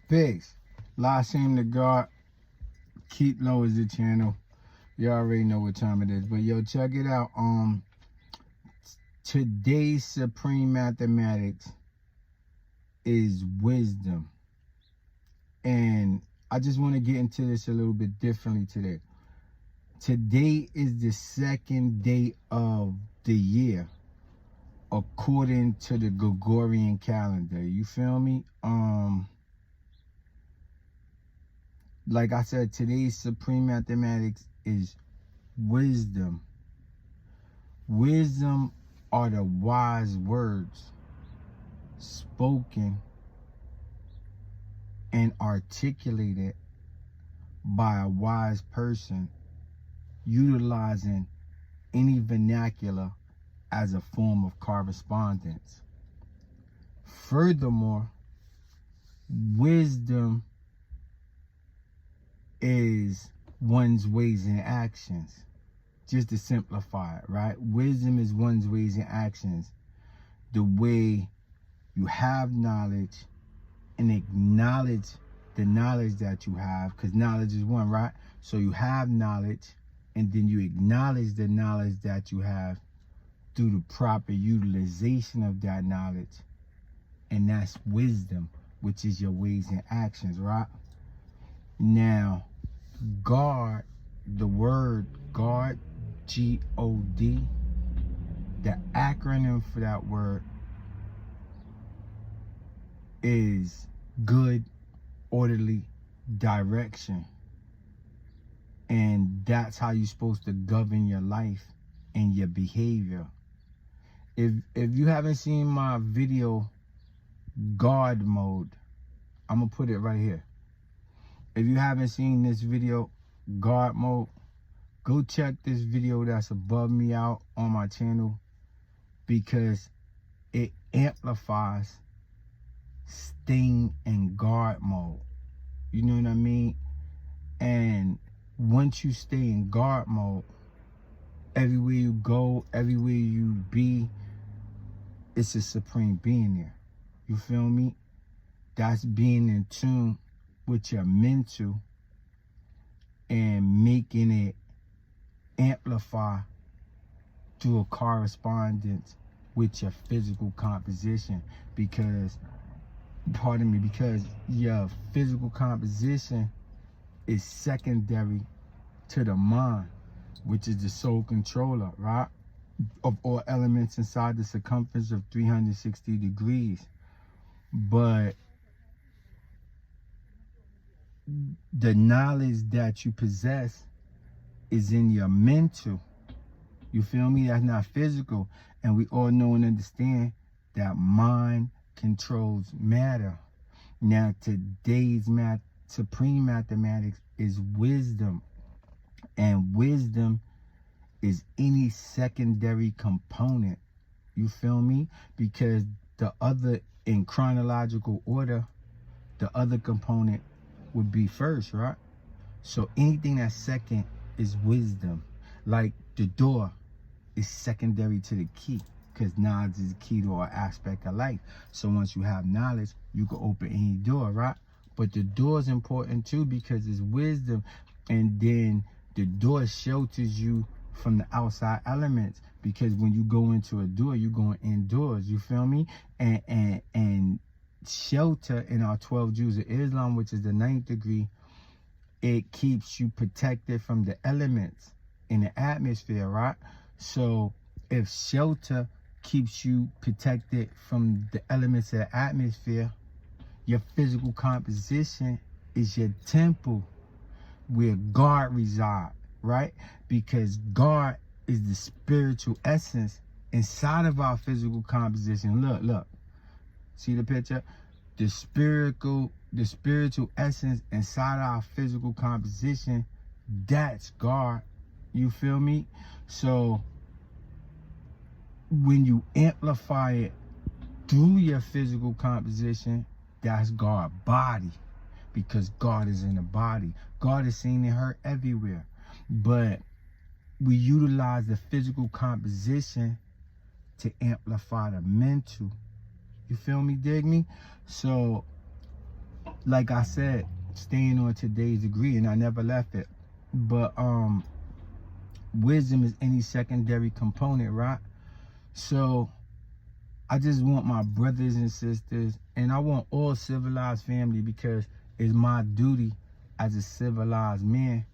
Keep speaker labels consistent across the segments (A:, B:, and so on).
A: Fix. Last shame to God. Keep Low is the channel. You already know what time it is. But yo, check it out. Today's supreme mathematics is wisdom. And I just want to get into this a little bit differently today. Today is the second day of the year, according to the Gregorian calendar. You feel me? Like I said, today's supreme mathematics is wisdom. Wisdom are the wise words spoken and articulated by a wise person utilizing any vernacular as a form of correspondence. Furthermore, wisdom is one's ways and actions. Just to simplify it, right? Wisdom is one's ways and actions. The way you have knowledge and acknowledge the knowledge that you have, because knowledge is one, right? So you have knowledge and then you acknowledge the knowledge that you have through the proper utilization of that knowledge. And that's wisdom, which is your ways and actions, right? Now, God, the word God, G-O-D, the acronym for that word is good, orderly direction. And that's how you're supposed to govern your life and your behavior. If you haven't seen my video, God Mode, I'm going to put it right here. If you haven't seen this video, God Mode, go check this video that's above me out on my channel, because it amplifies staying in God mode. You know what I mean? And once you stay in God mode, everywhere you go, everywhere you be, it's a supreme being there. You feel me? That's being in tune with your mental and making it amplify through a correspondence with your physical composition, because your physical composition is secondary to the mind, which is the sole controller, right, of all elements inside the circumference of 360 degrees. But the knowledge that you possess is in your mental. You feel me? That's not physical. And we all know and understand that mind controls matter. Now, today's supreme mathematics is wisdom. And wisdom is any secondary component. You feel me? Because the other, in chronological order, the other component would be first, right? So anything that's second is wisdom. Like the door is secondary to the key, because knowledge is the key to our aspect of life. So once you have knowledge, you can open any door, right? But the door is important too, because it's wisdom. And then the door shelters you from the outside elements, because when you go into a door, you're going indoors. You feel me? And shelter in our 12 Jews of Islam, which is the 9th degree, it keeps you protected from the elements in the atmosphere, right? So if shelter keeps you protected from the elements of the atmosphere, your physical composition is your temple where God resides, right? Because God is the spiritual essence inside of our physical composition. Look. See the picture? The spiritual essence inside our physical composition, that's God. You feel me? So when you amplify it through your physical composition, that's God's body, because God is in the body. God is seen and heard everywhere. But we utilize the physical composition to amplify the mental. You feel me? Dig me? So like I said, staying on today's degree, and I never left it. But wisdom is any secondary component, right? So I just want my brothers and sisters, and I want all civilized family, because it's my duty as a civilized man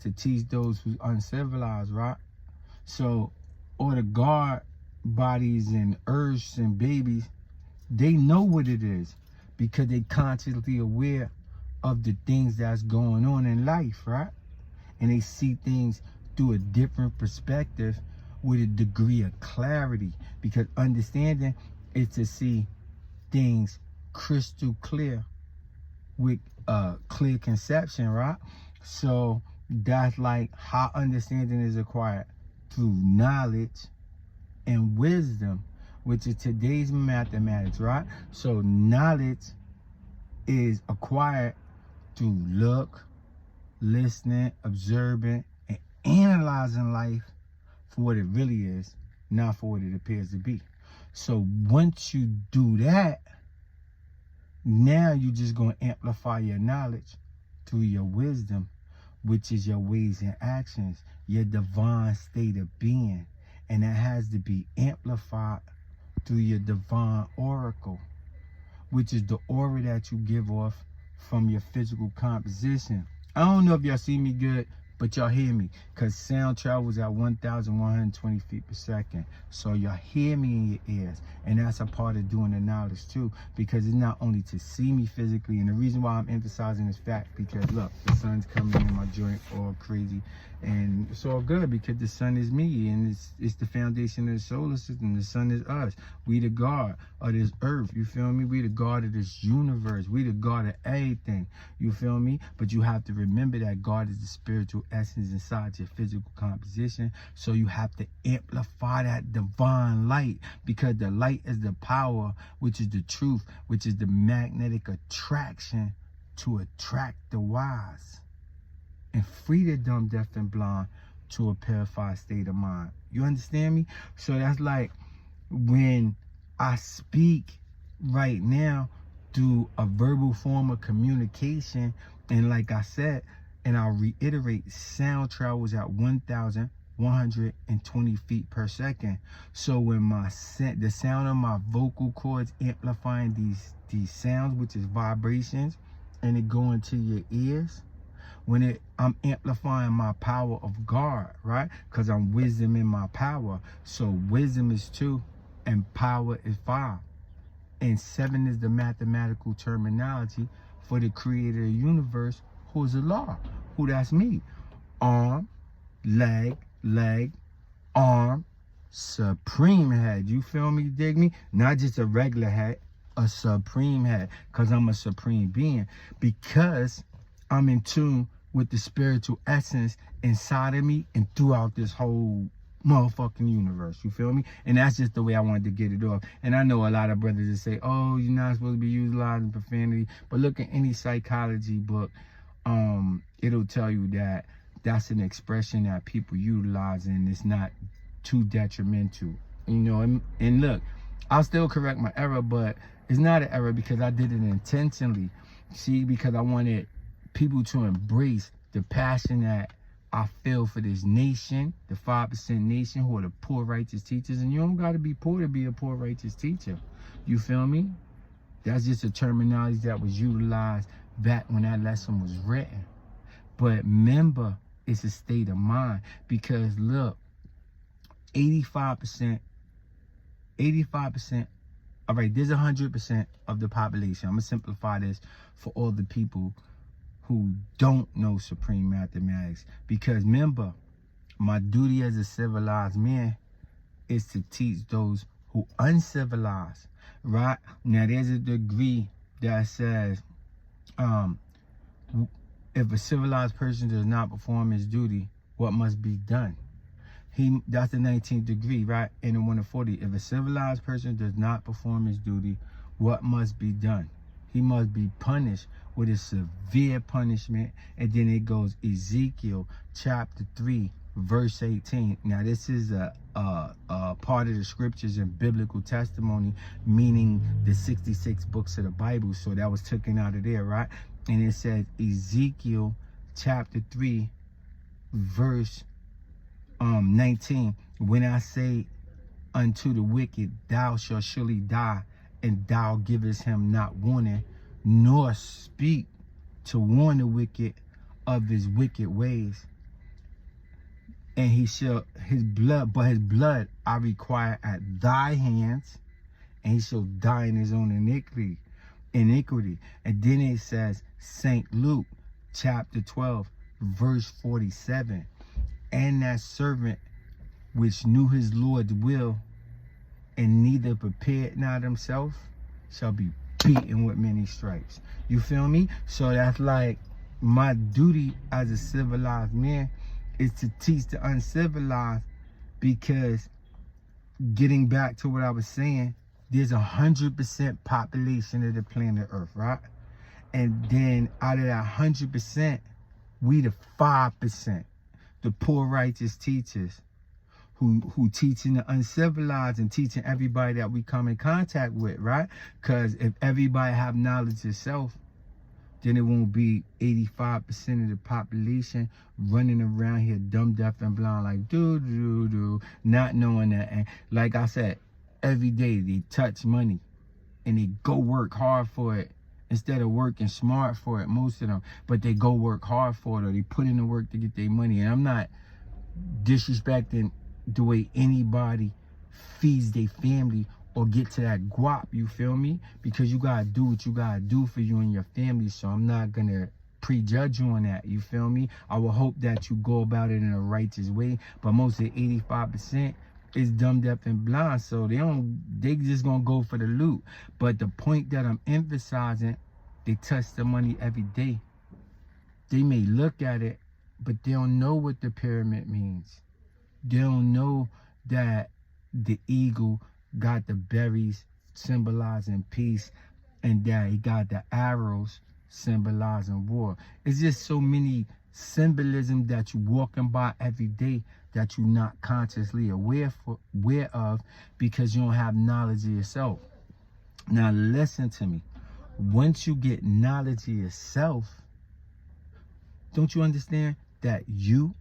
A: to teach those who uncivilized, right? So all the guard bodies and earths and babies, they know what it is, because they consciously aware of the things that's going on in life, right? And they see things through a different perspective with a degree of clarity, because understanding is to see things crystal clear with clear conception, right? So that's like how understanding is acquired through knowledge and wisdom, which is today's mathematics, right? So knowledge is acquired through look, listening, observing, and analyzing life for what it really is, not for what it appears to be. So once you do that, now you're just going to amplify your knowledge through your wisdom, which is your ways and actions, your divine state of being. And that has to be amplified through your divine oracle, which is the aura that you give off from your physical composition. I don't know if y'all see me good, but y'all hear me, because sound travels at 1,120 feet per second. So y'all hear me in your ears, and that's a part of doing the knowledge too, because it's not only to see me physically. And the reason why I'm emphasizing this fact, because look, the sun's coming in my joint all crazy, and it's all good, because the sun is me, and it's the foundation of the solar system. The sun is us. We the God of this earth, you feel me? We the God of this universe. We the God of everything, you feel me? But you have to remember that God is the spiritual essence inside your physical composition. So you have to amplify that divine light, because the light is the power, which is the truth, which is the magnetic attraction to attract the wise and free the dumb, deaf, and blind to a purified state of mind. You understand me? So that's like when I speak right now through a verbal form of communication, and like I said, and I'll reiterate, sound travels at 1,120 feet per second. So when the sound of my vocal cords amplifying these sounds, which is vibrations, and it go into your ears, when I'm amplifying my power of God, right? Because I'm wisdom in my power. So wisdom is 2 and power is 5. And 7 is the mathematical terminology for the creator of the universe, who's Allah, who that's me. Arm, leg, arm, supreme head. You feel me, dig me? Not just a regular head, a supreme head, because I'm a supreme being, because I'm in tune with the spiritual essence inside of me and throughout this whole motherfucking universe. You feel me? And that's just the way I wanted to get it off. And I know a lot of brothers that say, oh, you're not supposed to be utilizing profanity. But look at any psychology book. It'll tell you that that's an expression that people utilize, and it's not too detrimental. You know, and look, I'll still correct my error, but it's not an error because I did it intentionally. See, because I wanted people to embrace the passion that I feel for this nation, the 5% nation, who are the poor righteous teachers. And you don't got to be poor to be a poor righteous teacher. You feel me? That's just a terminology that was utilized back when that lesson was written. But remember, it's a state of mind, because look, 85%, all right, there's 100% of the population. I'm going to simplify this for all the people who don't know supreme mathematics, because remember, my duty as a civilized man is to teach those who uncivilized, right? Now, there's a degree that says, if a civilized person does not perform his duty, what must be done? That's the 19th degree, right? And the 140. If a civilized person does not perform his duty, what must be done? He must be punished with a severe punishment. And then it goes Ezekiel chapter 3, verse 18. Now, this is a part of the scriptures and biblical testimony, meaning the 66 books of the Bible. So that was taken out of there, right? And it says Ezekiel chapter 3, verse 19. When I say unto the wicked, thou shalt surely die, and thou givest him not warning, nor speak to warn the wicked of his wicked ways. And his blood I require at thy hands, and he shall die in his own iniquity. And then it says, St. Luke chapter 12, verse 47. And that servant which knew his Lord's will, and neither prepared not himself, shall be beaten with many stripes. You feel me? So that's like my duty as a civilized man is to teach the uncivilized, because getting back to what I was saying, there's 100% population of the planet Earth, right? And then out of that 100%, we the 5%, the poor righteous teachers, who teaching the uncivilized and teaching everybody that we come in contact with, right? Because if everybody have knowledge of self, then it won't be 85% of the population running around here dumb, deaf, and blind like not knowing that. And like I said, every day they touch money and they go work hard for it instead of working smart for it, most of them. But they go work hard for it, or they put in the work to get their money. And I'm not disrespecting the way anybody feeds their family or get to that guap, you feel me? Because you gotta do what you gotta do for you and your family. So I'm not gonna prejudge you on that, you feel me? I will hope that you go about it in a righteous way, but most of the 85% is dumb, deaf, and blind, so they just gonna go for the loot. But the point that I'm emphasizing, they touch the money every day. They may look at it, but they don't know what the pyramid means. They don't know that the eagle got the berries symbolizing peace, and that he got the arrows symbolizing war. It's just so many symbolism that you're walking by every day that you're not consciously aware of, because you don't have knowledge of yourself. Now listen to me. Once you get knowledge of yourself, don't you understand that you